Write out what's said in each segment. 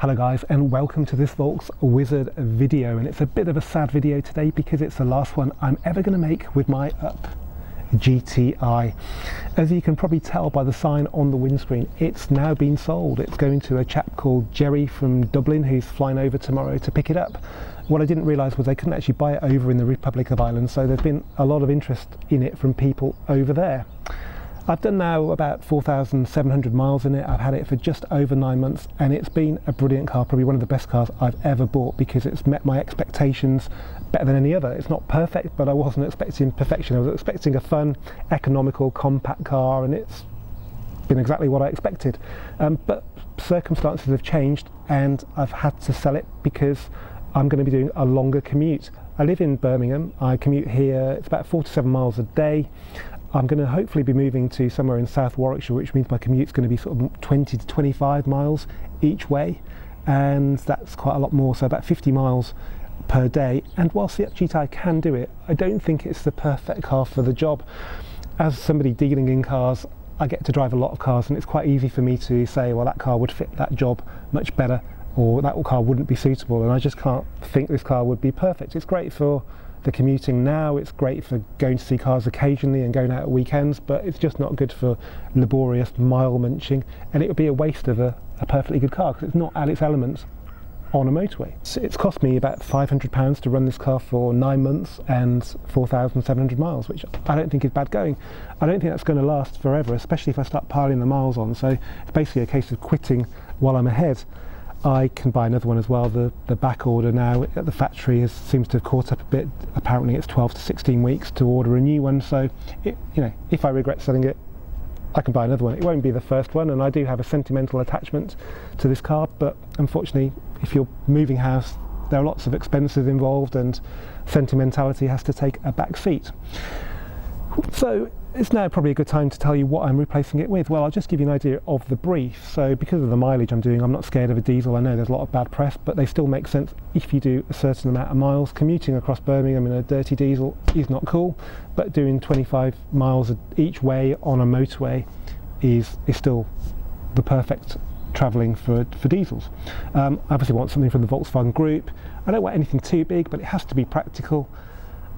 Hello guys, and welcome to this VolksWizard video, and it's a bit of a sad video today because it's the last one I'm ever going to make with my Up GTI. As you can probably tell by the sign on the windscreen, it's now been sold. It's going to a chap called Jerry from Dublin who's flying over tomorrow to pick it up. What I didn't realise was they couldn't actually buy it over in the Republic of Ireland, so there's been a lot of interest in it from people over there. I've done now about 4,700 miles in it. I've had it for just over 9 months and it's been a brilliant car, probably one of the best cars I've ever bought because it's met my expectations better than any other. It's not perfect, but I wasn't expecting perfection. I was expecting a fun, economical, compact car, and it's been exactly what I expected. But circumstances have changed and I've had to sell it because I'm going to be doing a longer commute. I live in Birmingham. I commute here, it's about 47 miles a day. I'm going to hopefully be moving to somewhere in South Warwickshire, which means my commute's going to be sort of 20 to 25 miles each way, and that's quite a lot more, so about 50 miles per day. And whilst the Up GTI can do it, I don't think it's the perfect car for the job. As somebody dealing in cars, I get to drive a lot of cars, and it's quite easy for me to say, well, that car would fit that job much better, or that car wouldn't be suitable, and I just can't think this car would be perfect. It's great for the commuting now, it's great for going to see cars occasionally and going out at weekends, but it's just not good for laborious mile munching, and it would be a waste of a perfectly good car because it's not at its elements on a motorway. It's cost me about £500 to run this car for 9 months and 4,700 miles, which I don't think is bad going. I don't think that's going to last forever, especially if I start piling the miles on, so it's basically a case of quitting while I'm ahead. I can buy another one as well. The back order now at the factory seems to have caught up a bit. Apparently it's 12 to 16 weeks to order a new one, so if I regret selling it, I can buy another one. It won't be the first one, and I do have a sentimental attachment to this car, but unfortunately if you're moving house there are lots of expenses involved and sentimentality has to take a back seat. So it's now probably a good time to tell you what I'm replacing it with. Well, I'll just give you an idea of the brief. So because of the mileage I'm doing, I'm not scared of a diesel. I know there's a lot of bad press, but they still make sense if you do a certain amount of miles. Commuting across Birmingham in a dirty diesel is not cool, but doing 25 miles each way on a motorway is still the perfect travelling for diesels. I obviously want something from the Volkswagen group. I don't want anything too big, but it has to be practical.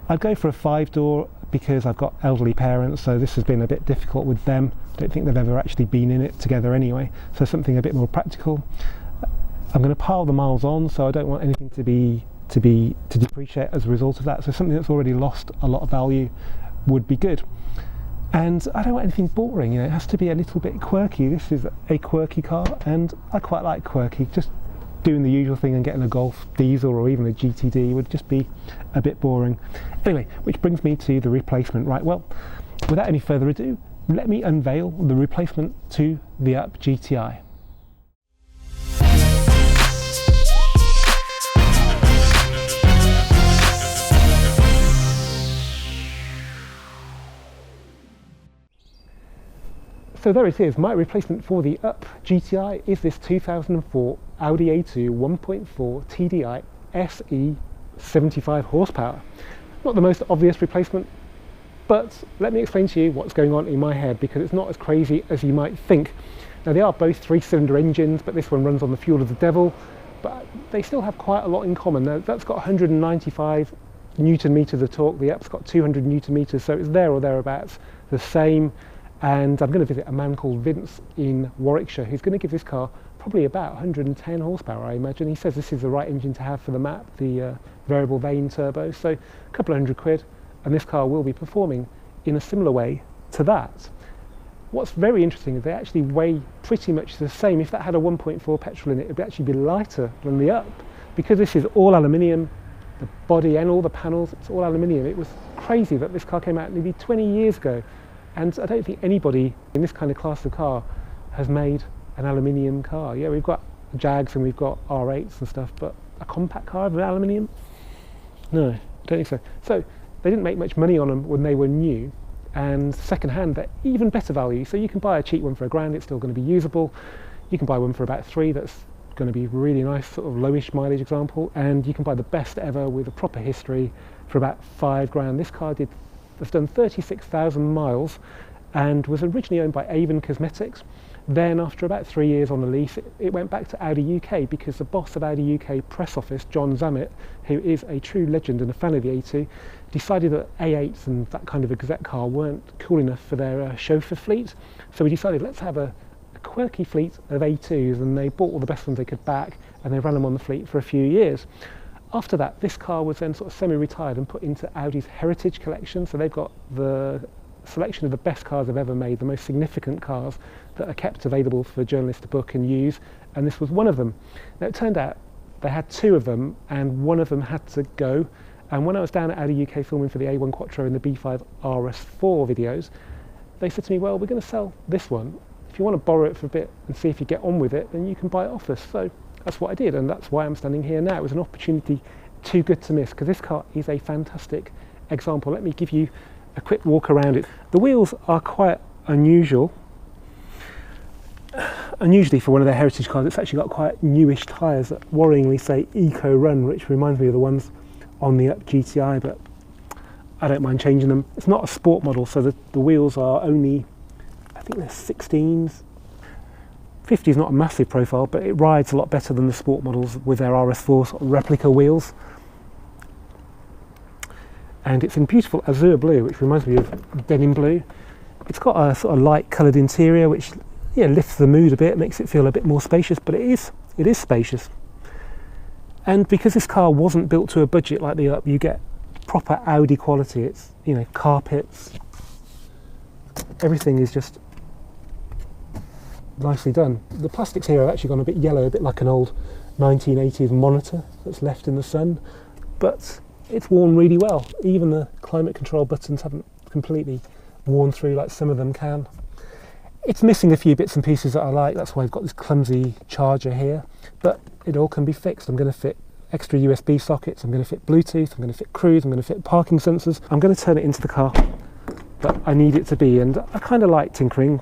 I'd go for a 5-door because I've got elderly parents, so this has been a bit difficult with them. I don't think they've ever actually been in it together anyway, so something a bit more practical. I'm going to pile the miles on, so I don't want anything to depreciate as a result of that, so something that's already lost a lot of value would be good. And I don't want anything boring, it has to be a little bit quirky. This is a quirky car and I quite like quirky. Just doing the usual thing and getting a Golf diesel or even a GTD would just be a bit boring. Anyway, which brings me to the replacement. Right, well, without any further ado, let me unveil the replacement to the Up GTI. So there it is, my replacement for the Up GTI is this 2004 Audi A2 1.4 TDI SE 75 horsepower. Not the most obvious replacement, but let me explain to you what's going on in my head because it's not as crazy as you might think. Now they are both 3-cylinder engines, but this one runs on the fuel of the devil, but they still have quite a lot in common. Now that's got 195 Newton meters of torque, the Up's got 200 Newton meters, so it's there or thereabouts the same. And I'm going to visit a man called Vince in Warwickshire who's going to give this car probably about 110 horsepower, I imagine. He says this is the right engine to have for the map, the variable vane turbo, so a couple of £100, and this car will be performing in a similar way to that. What's very interesting is they actually weigh pretty much the same. If that had a 1.4 petrol in it, it would actually be lighter than the Up. Because this is all aluminium, the body and all the panels, it's all aluminium. It was crazy that this car came out nearly 20 years ago. And I don't think anybody in this kind of class of car has made an aluminium car. Yeah, we've got Jags and we've got R8s and stuff, but a compact car with aluminium? No, I don't think so. So they didn't make much money on them when they were new, and second-hand they're even better value. So you can buy a cheap one for £1,000, it's still going to be usable. You can buy one for about £3 that's going to be really nice, sort of lowish mileage example, and you can buy the best ever with a proper history for about £5,000. This car has done 36,000 miles and was originally owned by Avon Cosmetics, Then after about 3 years on the lease, it went back to Audi UK because the boss of Audi UK press office, John Zammit, who is a true legend and a fan of the A2, decided that A8s and that kind of exec car weren't cool enough for their chauffeur fleet. So we decided, let's have a quirky fleet of A2s, and they bought all the best ones they could back and they ran them on the fleet for a few years. After that, this car was then sort of semi-retired and put into Audi's Heritage collection. So they've got the selection of the best cars they've ever made, the most significant cars that are kept available for journalists to book and use, and this was one of them. Now it turned out they had 2 of them and one of them had to go, and when I was down at Audi UK filming for the A1 Quattro and the B5 RS4 videos, they said to me, well, we're going to sell this one. If you want to borrow it for a bit and see if you get on with it, then you can buy it off us. So that's what I did, and that's why I'm standing here now. It was an opportunity too good to miss, because this car is a fantastic example. Let me give you a quick walk around it. The wheels are quite unusual. Unusually for one of their heritage cars, it's actually got quite newish tyres that worryingly say Eco Run, which reminds me of the ones on the Up GTI, but I don't mind changing them. It's not a sport model, so the wheels are only, I think they're 16s. 50 is not a massive profile, but it rides a lot better than the sport models with their RS4 sort of replica wheels. And it's in beautiful azure blue, which reminds me of denim blue. It's got a sort of light coloured interior, which lifts the mood a bit, makes it feel a bit more spacious, but it is spacious. And because this car wasn't built to a budget like the Up, you get proper Audi quality. It's, carpets, everything is just nicely done. The plastics here have actually gone a bit yellow, a bit like an old 1980s monitor that's left in the sun, but it's worn really well. Even the climate control buttons haven't completely worn through like some of them can. It's missing a few bits and pieces that I like, that's why I've got this clumsy charger here, but it all can be fixed. I'm going to fit extra USB sockets, I'm going to fit Bluetooth, I'm going to fit cruise, I'm going to fit parking sensors. I'm going to turn it into the car that I need it to be, and I kind of like tinkering,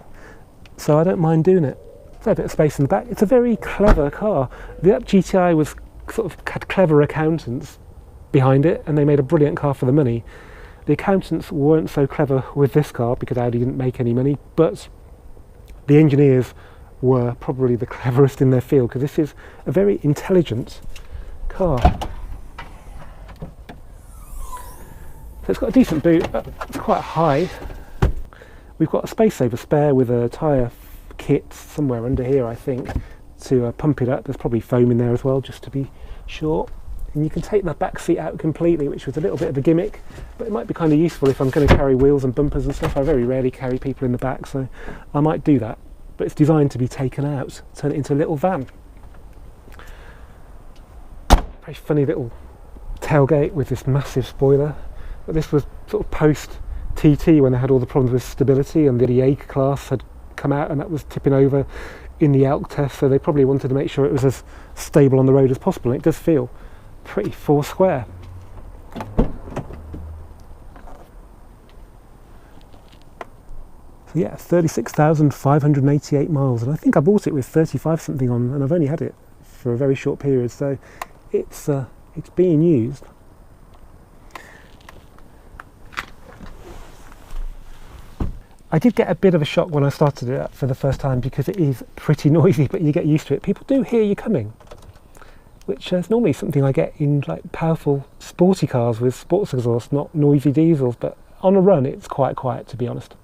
so I don't mind doing it. There's a bit of space in the back. It's a very clever car. The Up GTI was sort of had clever accountants behind it, and they made a brilliant car for the money. The accountants weren't so clever with this car because Audi didn't make any money, but the engineers were probably the cleverest in their field, because this is a very intelligent car. So it's got a decent boot, it's quite high. We've got a space saver spare with a tyre kit somewhere under here, I think, to pump it up. There's probably foam in there as well, just to be sure. And you can take the back seat out completely, which was a little bit of a gimmick, but it might be kind of useful if I'm going to carry wheels and bumpers and stuff. I very rarely carry people in the back, so I might do that. But it's designed to be taken out, turn it into a little van. Very funny little tailgate with this massive spoiler. But this was sort of post TT when they had all the problems with stability, and the A class had come out and that was tipping over in the Elk test, so they probably wanted to make sure it was as stable on the road as possible, and it does feel pretty four square. So yeah, 36,588 miles, and I think I bought it with 35 something on, and I've only had it for a very short period, so it's being used. I did get a bit of a shock when I started it up for the first time, because it is pretty noisy, but you get used to it. People do hear you coming, which is normally something I get in like powerful sporty cars with sports exhaust, not noisy diesels, but on a run it's quite quiet, to be honest.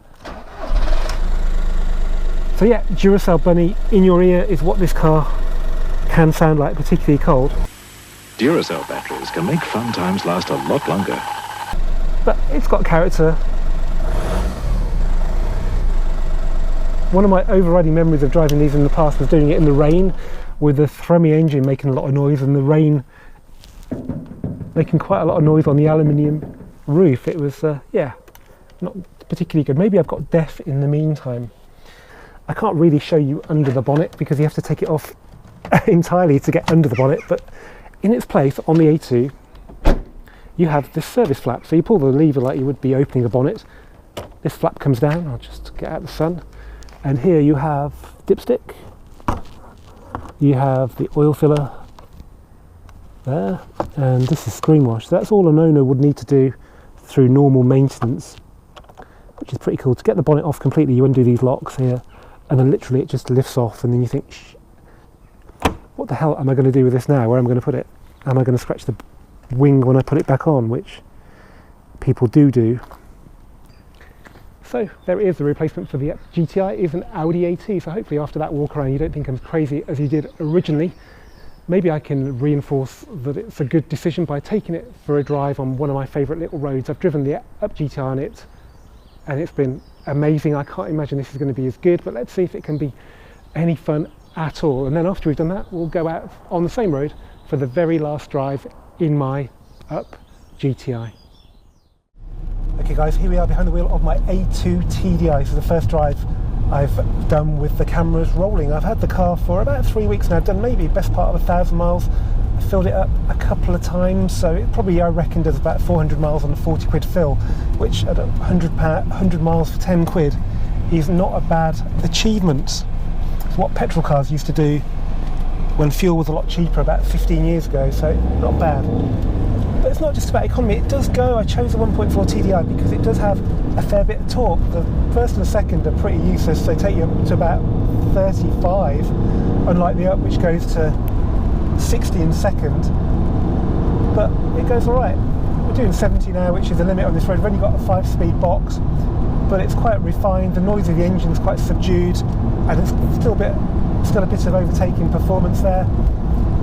So yeah, Duracell Bunny in your ear is what this car can sound like, particularly cold. Duracell batteries can make fun times last a lot longer. But it's got character. One of my overriding memories of driving these in the past was doing it in the rain, with the thrummy engine making a lot of noise and the rain making quite a lot of noise on the aluminium roof. It was, yeah, not particularly good. Maybe I've got deaf in the meantime. I can't really show you under the bonnet because you have to take it off entirely to get under the bonnet, but in its place on the A2 you have this service flap. So you pull the lever like you would be opening the bonnet. This flap comes down. I'll just get out the sun. And here you have dipstick, you have the oil filler there, and this is screen wash. So that's all an owner would need to do through normal maintenance, which is pretty cool. To get the bonnet off completely, you undo these locks here, and then literally it just lifts off, and then you think, what the hell am I going to do with this now? Where am I going to put it? Am I going to scratch the wing when I put it back on, which people do. So there is the replacement for the GTI. It is an Audi AT, so hopefully after that walk around you don't think I'm as crazy as you did originally. Maybe I can reinforce that it's a good decision by taking it for a drive on one of my favourite little roads. I've driven the Up GTI on it and it's been amazing. I can't imagine this is going to be as good, but let's see if it can be any fun at all. And then after we've done that, we'll go out on the same road for the very last drive in my Up GTI. Okay guys, here we are behind the wheel of my A2 TDI. This is the first drive I've done with the cameras rolling. I've had the car for about 3 weeks now. I've done maybe best part of 1,000 miles. I filled it up a couple of times, so it probably, I reckon, does about 400 miles on a 40 quid fill, which at 100 miles for 10 quid is not a bad achievement. It's what petrol cars used to do when fuel was a lot cheaper about 15 years ago, so not bad. But it's not just about economy, it does go. I chose the 1.4 TDI because it does have a fair bit of torque. The first and the second are pretty useless, they take you up to about 35, unlike the Up which goes to 60 in second, but it goes alright. We're doing 70 now, which is the limit on this road. We've only got a 5-speed box, but it's quite refined. The noise of the engine is quite subdued, and it's still a bit of overtaking performance there.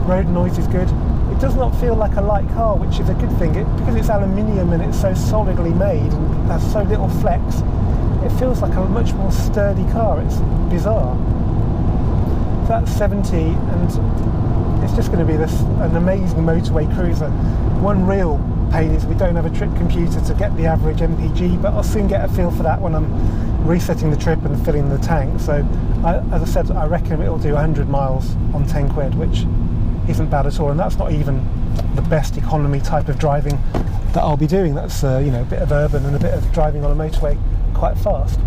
Road noise is good. It does not feel like a light car, which is a good thing. Because it's aluminium and it's so solidly made and has so little flex, it feels like a much more sturdy car. It's bizarre. That's 70, and it's just going to be an amazing motorway cruiser. One real pain is we don't have a trip computer to get the average MPG, but I'll soon get a feel for that when I'm resetting the trip and filling the tank. So, as I said, I reckon it'll do 100 miles on 10 quid, which isn't bad at all, and that's not even the best economy type of driving that I'll be doing. That's you know, a bit of urban and a bit of driving on a motorway quite fast.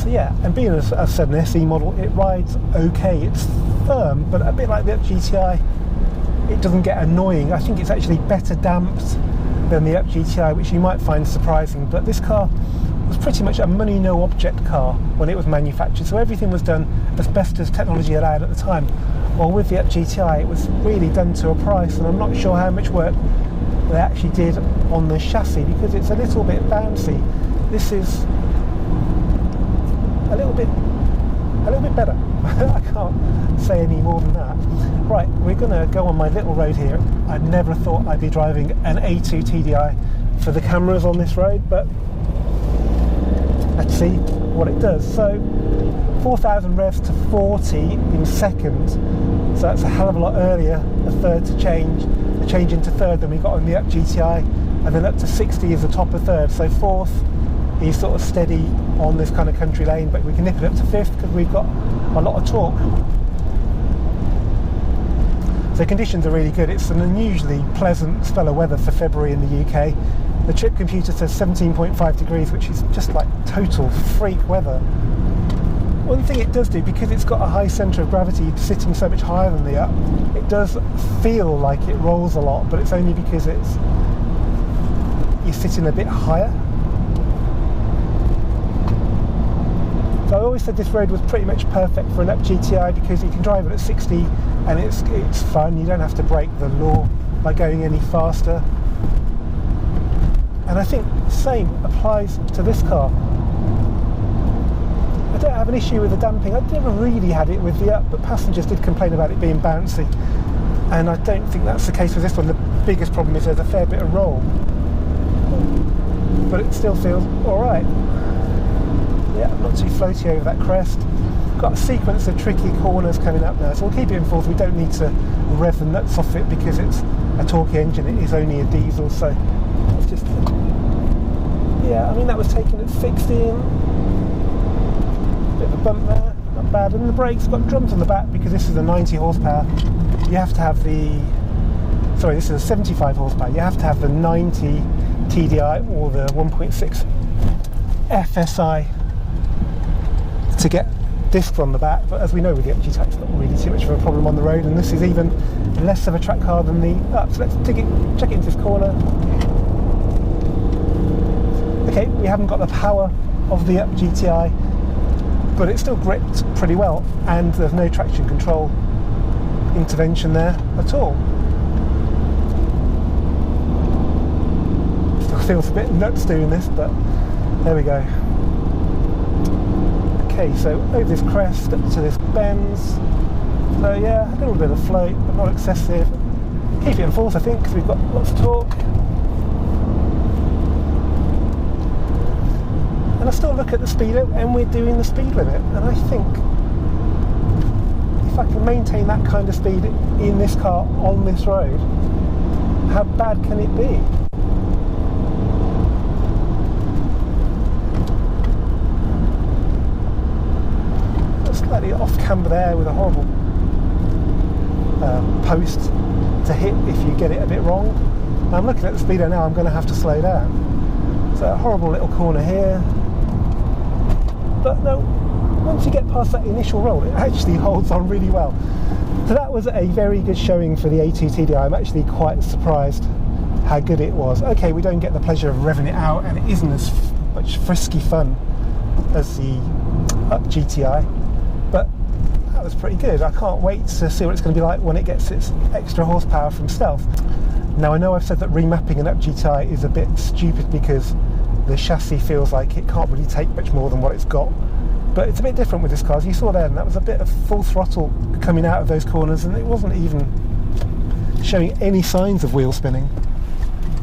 So yeah, and being, as I've said, an SE model, it rides okay. It's firm, but a bit like the Up GTI, it doesn't get annoying. I think it's actually better damped than the Up GTI, which you might find surprising, but this car was pretty much a money no object car when it was manufactured, so everything was done as best as technology allowed at the time. While with the Up GTI it was really done to a price, and I'm not sure how much work they actually did on the chassis because it's a little bit bouncy. This is a little bit better. I can't say any more than that. Right, we're going to go on my little road here. I never thought I'd be driving an A2 TDI for the cameras on this road, but let's see what it does. So 4,000 revs to 40 in second, so that's a hell of a lot earlier, a third to change into third than we got on the Up GTI, and then up to 60 is the top of third, so fourth is sort of steady on this kind of country lane, but we can nip it up to fifth because we've got a lot of torque. So conditions are really good. It's an unusually pleasant spell of weather for February in the UK. The trip computer says 17.5 degrees, which is just like total freak weather. One thing it does do, because it's got a high centre of gravity sitting so much higher than the Up, it does feel like it rolls a lot, but it's only because you're sitting a bit higher. So I always said this road was pretty much perfect for an Up GTI because you can drive it at 60 and it's fun. You don't have to break the law by going any faster. And I think the same applies to this car. I don't have an issue with the damping. I've never really had it with the Up, but passengers did complain about it being bouncy. And I don't think that's the case with this one. The biggest problem is there's a fair bit of roll. But it still feels alright. Yeah, I'm not too floaty over that crest. Got a sequence of tricky corners coming up now, so we'll keep it in fourth. We don't need to rev the nuts off it because it's a torquey engine. It is only a diesel, so it's just... Yeah, I mean, that was taken at 16. Bit of a bump there, not bad. And the brakes got drums on the back because this is a 90 horsepower. You have to have this is a 75 horsepower. You have to have the 90 TDI or the 1.6 FSI to get discs on the back, but as we know with the Up GTI, it's not really too much of a problem on the road, and this is even less of a track car than the Up. So let's check it into this corner. Okay, we haven't got the power of the Up GTI, but it still gripped pretty well, and there's no traction control intervention there at all. Still feels a bit nuts doing this, but there we go. Okay, so over this crest up to this bends. So yeah, a little bit of float, but not excessive. Keep it in fourth, I think, because we've got lots of torque. And I still look at the speedo, and we're doing the speed limit, and I think if I can maintain that kind of speed in this car on this road, how bad can it be? Slightly off camber there with a horrible post to hit if you get it a bit wrong. Now I'm looking at the speedo now, I'm going to have to slow down. So a horrible little corner here. But no, once you get past that initial roll, it actually holds on really well. So that was a very good showing for the A2 TDI. I'm actually quite surprised how good it was. Okay, we don't get the pleasure of revving it out, and it isn't as much frisky fun as the Up GTI, but that was pretty good. I can't wait to see what it's going to be like when it gets its extra horsepower from stealth. Now I know I've said that remapping an Up GTI is a bit stupid because the chassis feels like it can't really take much more than what it's got, but it's a bit different with this car. As you saw then, that was a bit of full throttle coming out of those corners, and it wasn't even showing any signs of wheel spinning.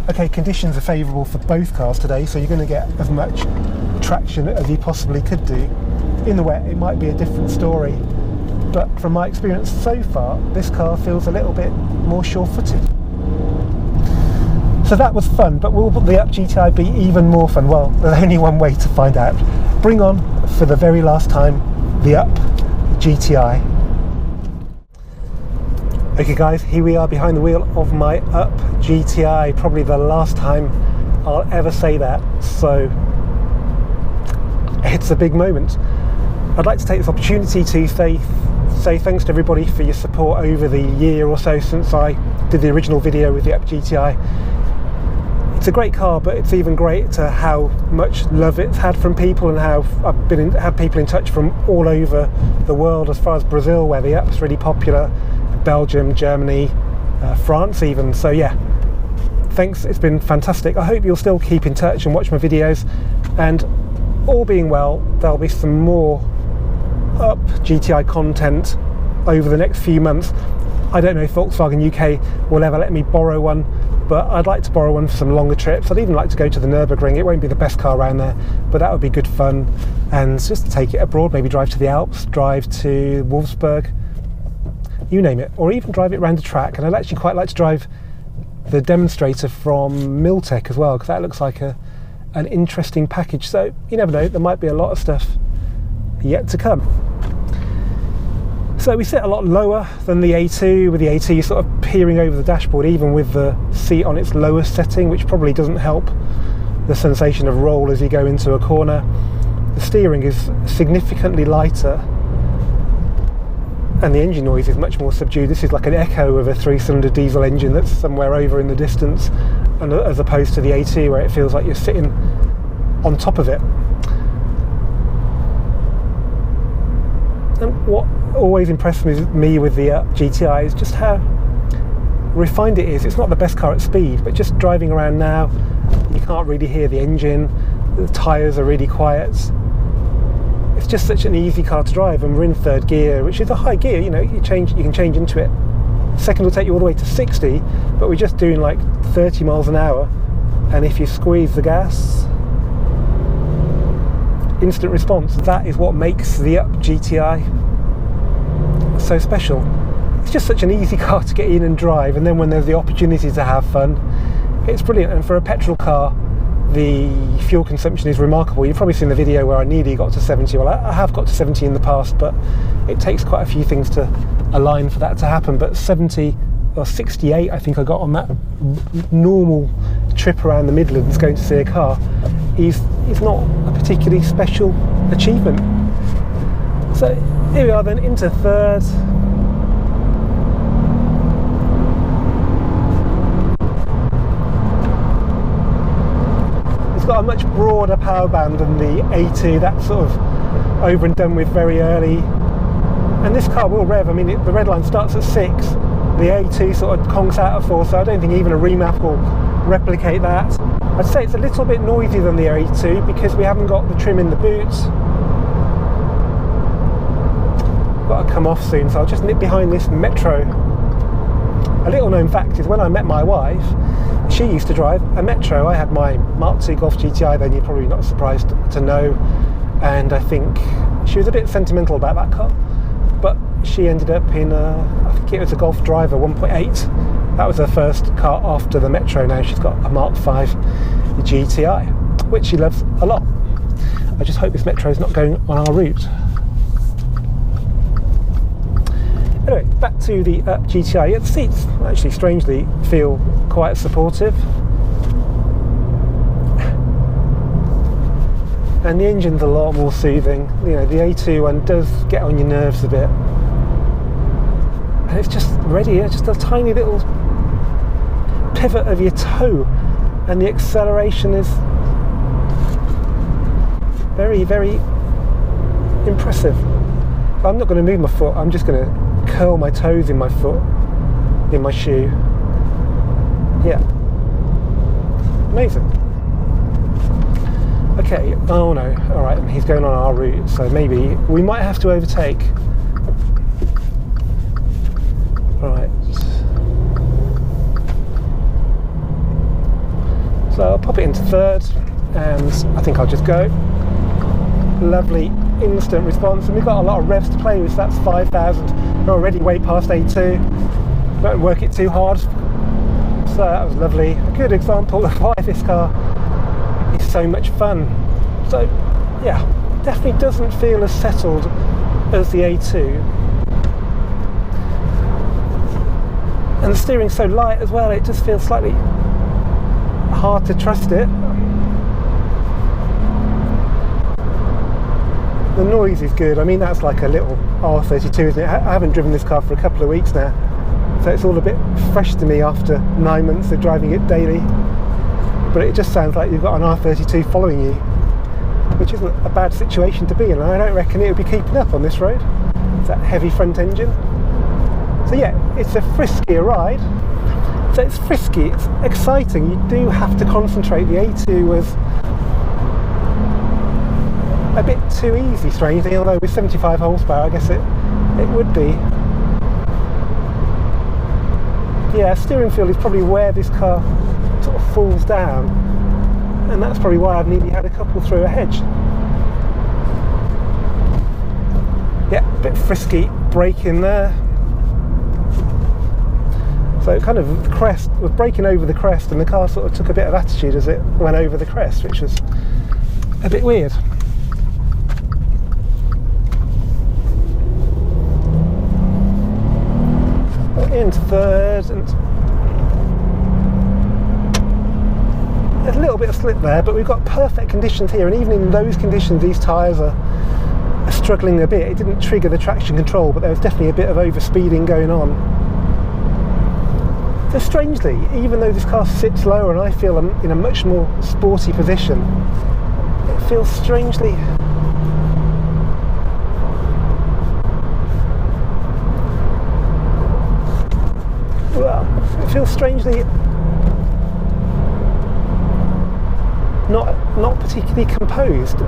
Okay, conditions are favourable for both cars today, so you're going to get as much traction as you possibly could do. In the wet it might be a different story, but from my experience so far, this car feels a little bit more sure-footed. So that was fun, but will the Up GTI be even more fun? Well, there's only one way to find out. Bring on, for the very last time, the Up GTI. Okay guys, here we are behind the wheel of my Up GTI, probably the last time I'll ever say that, so it's a big moment. I'd like to take this opportunity to say thanks to everybody for your support over the year or so since I did the original video with the Up GTI. It's a great car, but it's even greater how much love it's had from people, and how I've had people in touch from all over the world, as far as Brazil, where the Up's really popular, Belgium, Germany, France even. So yeah, thanks, it's been fantastic. I hope you'll still keep in touch and watch my videos, and all being well, there'll be some more Up GTI content over the next few months. I don't know if Volkswagen UK will ever let me borrow one, but I'd like to borrow one for some longer trips. I'd even like to go to the Nürburgring. It won't be the best car around there, but that would be good fun, and just take it abroad, maybe drive to the Alps, drive to Wolfsburg, you name it, or even drive it around the track. And I'd actually quite like to drive the demonstrator from Miltech as well, because that looks like an interesting package. So you never know, there might be a lot of stuff yet to come. So we sit a lot lower than the A2. With the A2 you're sort of peering over the dashboard, even with the seat on its lowest setting, which probably doesn't help the sensation of roll as you go into a corner. The steering is significantly lighter, and the engine noise is much more subdued. This is like an echo of a 3-cylinder diesel engine that's somewhere over in the distance, and as opposed to the A2 where it feels like you're sitting on top of it. And what always impressed me with the Up GTI is just how refined it is. It's not the best car at speed, but just driving around now, you can't really hear the engine, the tyres are really quiet. It's just such an easy car to drive, and we're in third gear, which is a high gear. You know, you can change into it. Second will take you all the way to 60, but we're just doing like 30 miles an hour, and if you squeeze the gas, instant response. That is what makes the Up GTI so special. It's just such an easy car to get in and drive, and then when there's the opportunity to have fun, it's brilliant. And for a petrol car, the fuel consumption is remarkable. You've probably seen the video where I nearly got to 70. Well, I have got to 70 in the past, but it takes quite a few things to align for that to happen. But 70 or 68 I think I got on that normal trip around the Midlands going to see a car is not a particularly special achievement. So here we are then, into third. got a much broader power band than the A2. That's sort of over and done with very early. And this car will rev. I mean, the red line starts at 6. The A2 sort of conks out at 4, so I don't think even a remap will replicate that. I'd say it's a little bit noisier than the A2 because we haven't got the trim in the boot. Got to come off soon, so I'll just nip behind this Metro. A little known fact is when I met my wife, she used to drive a Metro. I had my Mark II Golf GTI then, you're probably not surprised to know, and I think she was a bit sentimental about that car, but she ended up in I think it was a Golf Driver 1.8. That was her first car after the Metro. Now she's got a Mark V GTI, which she loves a lot. I just hope this Metro is not going on our route. Anyway, back to the GTI. The seats actually strangely feel quite supportive. And the engine's a lot more soothing. You know, the A2 one does get on your nerves a bit. And it's just ready, just a tiny little pivot of your toe. And the acceleration is very, very impressive. I'm not going to move my foot, I'm just going to curl my toes in my foot, in my shoe. Yeah. Amazing. Okay, oh no, alright, and he's going on our route, so maybe we might have to overtake. Right. So I'll pop it into third, and I think I'll just go. Lovely instant response, and we've got a lot of revs to play with, so that's 5,000. We're already way past A2. Don't work it too hard. So that was lovely. A good example of why this car is so much fun. So yeah, definitely doesn't feel as settled as the A2. And the steering's so light as well, it just feels slightly hard to trust it. The noise is good. I mean, that's like a little R32, isn't it? I haven't driven this car for a couple of weeks now, so it's all a bit fresh to me after 9 months of driving it daily. But it just sounds like you've got an R32 following you, which isn't a bad situation to be in. I don't reckon it would be keeping up on this road. It's that heavy front engine. So yeah, it's a friskier ride. So it's frisky, it's exciting. You do have to concentrate. The A2 was a bit too easy, strangely, although with 75 horsepower I guess it would be. Yeah, steering feel is probably where this car sort of falls down, and that's probably why I've nearly had a couple through a hedge. Yeah, a bit frisky braking there. So kind of the crest was braking over the crest, and the car sort of took a bit of attitude as it went over the crest, which was a bit weird. Into third, and there's a little bit of slip there, but we've got perfect conditions here, and even in those conditions these tyres are struggling a bit. It didn't trigger the traction control, but there was definitely a bit of overspeeding going on. So strangely, even though this car sits lower and I feel I'm in a much more sporty position, it feels strangely not particularly composed.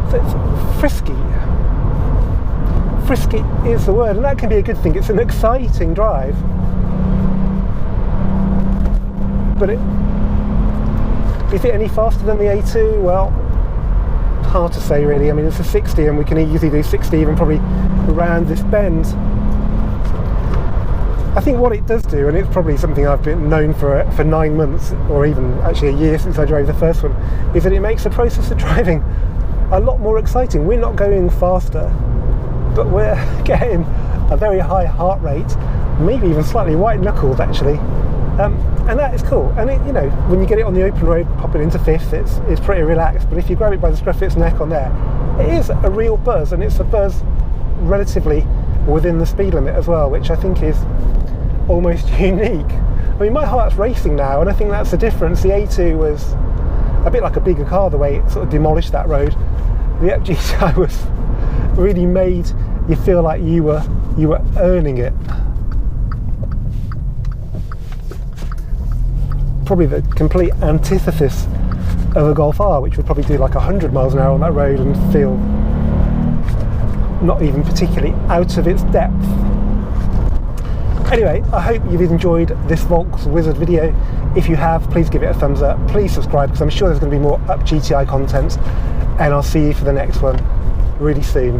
So it's frisky. Frisky is the word, and that can be a good thing. It's an exciting drive, but is it any faster than the A2? Well, hard to say really. I mean, it's a 60 and we can easily do 60 even probably around this bend. I think what it does do, and it's probably something I've been known for 9 months, or even actually a year since I drove the first one, is that it makes the process of driving a lot more exciting. We're not going faster, but we're getting a very high heart rate, maybe even slightly white-knuckled actually, and that is cool. And it, you know, when you get it on the open road, popping into fifth, it's pretty relaxed. But if you grab it by the scruff of its neck on there, it is a real buzz, and it's a buzz relatively within the speed limit as well, which I think is almost unique. I mean, my heart's racing now, and I think that's the difference. The A2 was a bit like a bigger car, the way it sort of demolished that road. The GTI was really made you feel like you were earning it. Probably the complete antithesis of a Golf R, which would probably do like 100 miles an hour on that road and feel not even particularly out of its depth. Anyway, I hope you've enjoyed this VolksWizard video. If you have, please give it a thumbs up. Please subscribe, because I'm sure there's going to be more up GTI content, and I'll see you for the next one really soon.